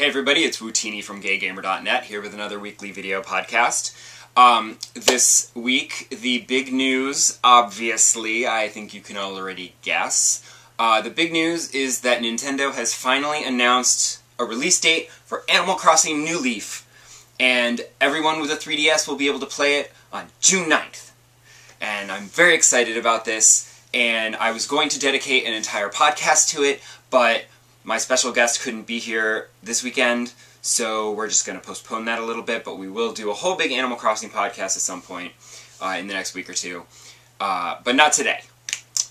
Hey everybody, it's Wootini from GayGamer.net here with another weekly video podcast. This week, the big news, obviously, I think you can already guess. The big news is that Nintendo has finally announced a release date for Animal Crossing New Leaf. And everyone with a 3DS will be able to play it on June 9th. And I'm very excited about this, and I was going to dedicate an entire podcast to it, but my special guest couldn't be here this weekend, so we're just going to postpone that a little bit, but we will do a whole big Animal Crossing podcast at some point in the next week or two. But not today.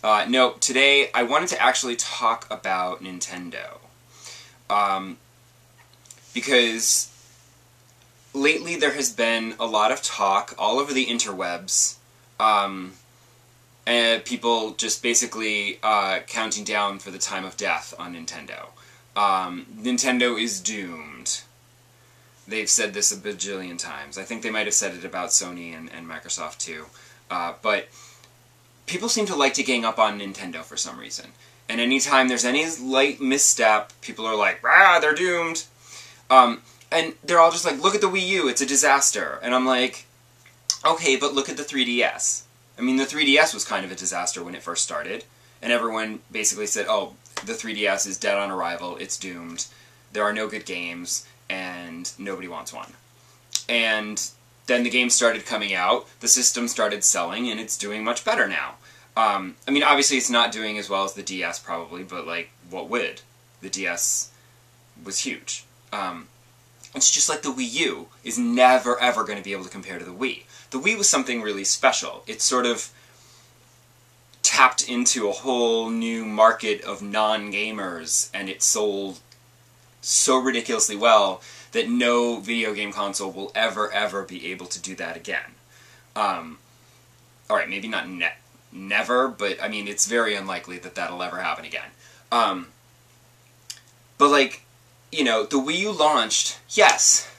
No, today I wanted to actually talk about Nintendo. Because lately there has been a lot of talk all over the interwebs, and people just basically counting down for the time of death on Nintendo. Nintendo is doomed. They've said this a bajillion times. I think they might have said it about Sony and Microsoft too. But people seem to like to gang up on Nintendo for some reason. And anytime there's any light misstep, people are like, "Rah, they're doomed." And they're all just like, "Look at the Wii U, it's a disaster." And I'm like, okay, but look at the 3DS. I mean, the 3DS was kind of a disaster when it first started, and everyone basically said, oh, the 3DS is dead on arrival, it's doomed, there are no good games, and nobody wants one. And then the games started coming out, the system started selling, and it's doing much better now. I mean, obviously it's not doing as well as the DS probably, but like, what would? The DS was huge. It's just like the Wii U is never ever going to be able to compare to the Wii. The Wii was something really special. It sort of tapped into a whole new market of non-gamers, and it sold so ridiculously well that no video game console will ever be able to do that again. Alright, maybe not never, but I mean, it's very unlikely that that'll ever happen again. But like, you know, the Wii U launched, yes,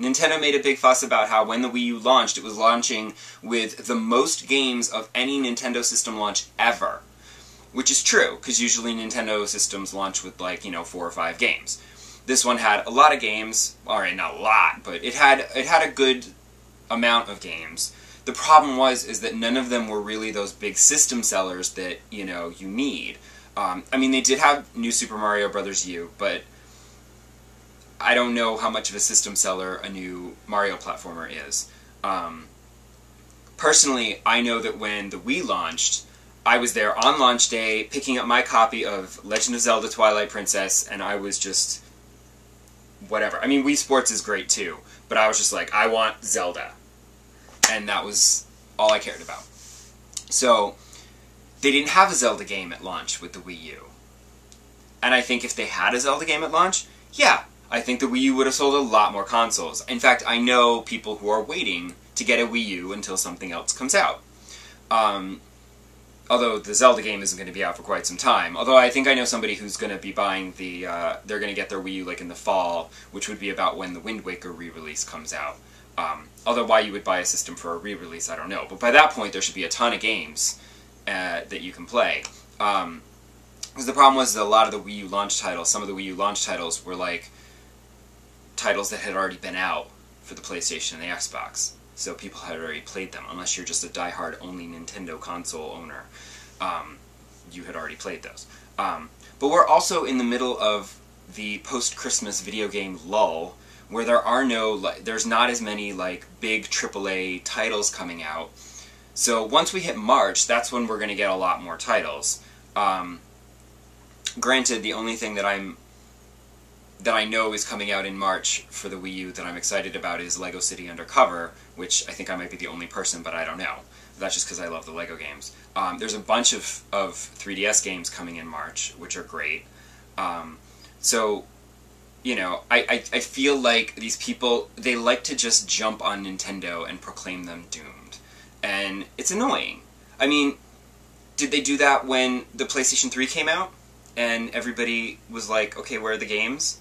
Nintendo made a big fuss about how when the Wii U launched, it was launching with the most games of any Nintendo system launch ever. Which is true, because usually Nintendo systems launch with, like, you know, 4 or 5 games. This one had a lot of games, alright, not a lot, but it had a good amount of games. The problem is that none of them were really those big system sellers that, you know, you need. I mean, they did have New Super Mario Bros. U, but I don't know how much of a system seller a new Mario platformer is. Personally, I know that when the Wii launched, I was there on launch day, picking up my copy of Legend of Zelda Twilight Princess, and I was just whatever. I mean, Wii Sports is great too, but I was just like, I want Zelda. And that was all I cared about. So, they didn't have a Zelda game at launch with the Wii U. And I think if they had a Zelda game at launch, yeah, I think the Wii U would have sold a lot more consoles. In fact, I know people who are waiting to get a Wii U until something else comes out. Although the Zelda game isn't going to be out for quite some time. Although I think I know somebody who's going to be buying the, they're going to get their Wii U like in the fall, which would be about when the Wind Waker re-release comes out. Although why you would buy a system for a re-release, I don't know. But by that point, there should be a ton of games that you can play. Because the problem was that a lot of the Wii U launch titles, some of the Wii U launch titles were like titles that had already been out for the PlayStation and the Xbox. So people had already played them, unless you're just a die-hard only Nintendo console owner. You had already played those. But we're also in the middle of the post-Christmas video game lull, where there's not as many like big AAA titles coming out. So once we hit March, that's when we're going to get a lot more titles. Granted, the only thing that I know is coming out in March for the Wii U that I'm excited about is Lego City Undercover, which I think I might be the only person, but I don't know. That's just because I love the Lego games. There's a bunch of 3DS games coming in March, which are great. So, you know, I feel like these people, they like to just jump on Nintendo and proclaim them doomed. And it's annoying. I mean, did they do that when the PlayStation 3 came out? And everybody was like, okay, where are the games?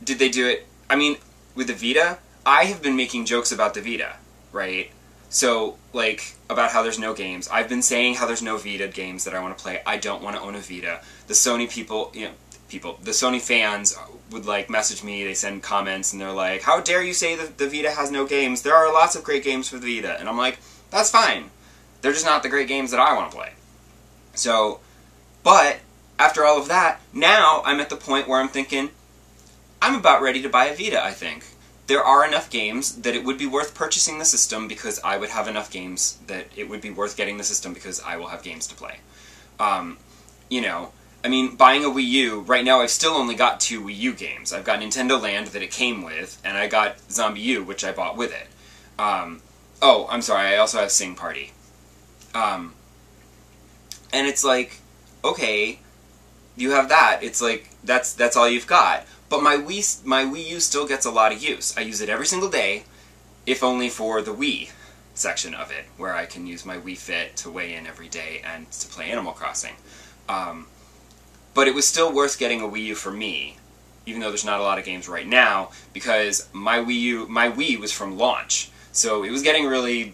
Did they do it? I mean, with the Vita, I have been making jokes about the Vita, right? So, like, about how there's no games. I've been saying how there's no Vita games that I want to play. I don't want to own a Vita. The Sony people, you know, people, the Sony fans would like message me, they send comments, and they're like, how dare you say that the Vita has no games? There are lots of great games for the Vita. And I'm like, that's fine. They're just not the great games that I want to play. So, but after all of that, now I'm at the point where I'm thinking, I'm about ready to buy a Vita, I think. There are enough games that it would be worth purchasing the system because I would have enough games that it would be worth getting the system because I will have games to play. You know, I mean, buying a Wii U, right now I've still only got 2 Wii U games. I've got Nintendo Land that it came with, and I got Zombie U, which I bought with it. Oh, I'm sorry, I also have Sing Party. And it's like, okay, you have that. It's like, that's all you've got. But my Wii U still gets a lot of use. I use it every single day, if only for the Wii section of it, where I can use my Wii Fit to weigh in every day and to play Animal Crossing. But it was still worth getting a Wii U for me, even though there's not a lot of games right now, because my Wii was from launch. So it was getting really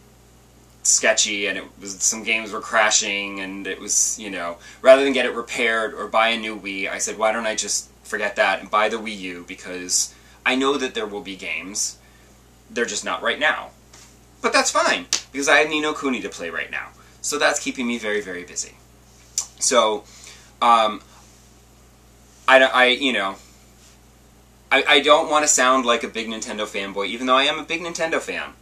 sketchy, and some games were crashing, and it was, you know, rather than get it repaired or buy a new Wii, I said, why don't I just forget that and buy the Wii U, because I know that there will be games. They're just not right now. But that's fine, because I have Ni no Kuni to play right now. So that's keeping me very, very busy. So, I don't want to sound like a big Nintendo fanboy, even though I am a big Nintendo fan.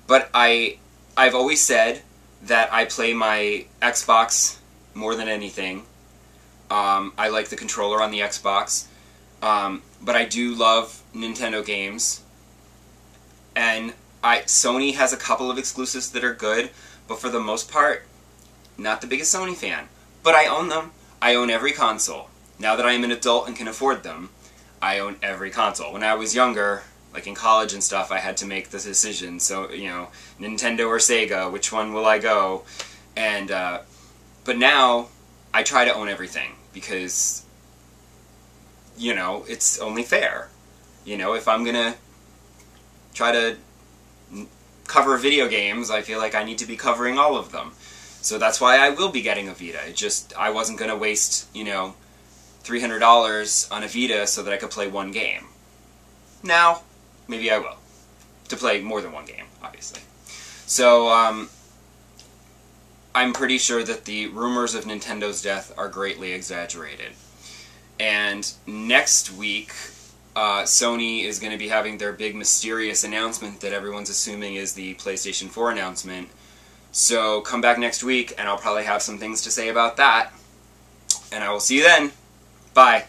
But I've always said that I play my Xbox more than anything. I like the controller on the Xbox. But I do love Nintendo games. And Sony has a couple of exclusives that are good, but for the most part, not the biggest Sony fan. But I own them. I own every console. Now that I am an adult and can afford them, I own every console. When I was younger, like in college and stuff, I had to make the decision. So, you know, Nintendo or Sega, which one will I go? And, but now, I try to own everything, because, you know, it's only fair. You know, if I'm gonna try to cover video games, I feel like I need to be covering all of them. So that's why I will be getting a Vita. I wasn't gonna waste, you know, $300 on a Vita so that I could play one game. Now, maybe I will. To play more than one game, obviously. So, I'm pretty sure that the rumors of Nintendo's death are greatly exaggerated. And next week, Sony is going to be having their big mysterious announcement that everyone's assuming is the PlayStation 4 announcement. So come back next week, and I'll probably have some things to say about that. And I will see you then. Bye.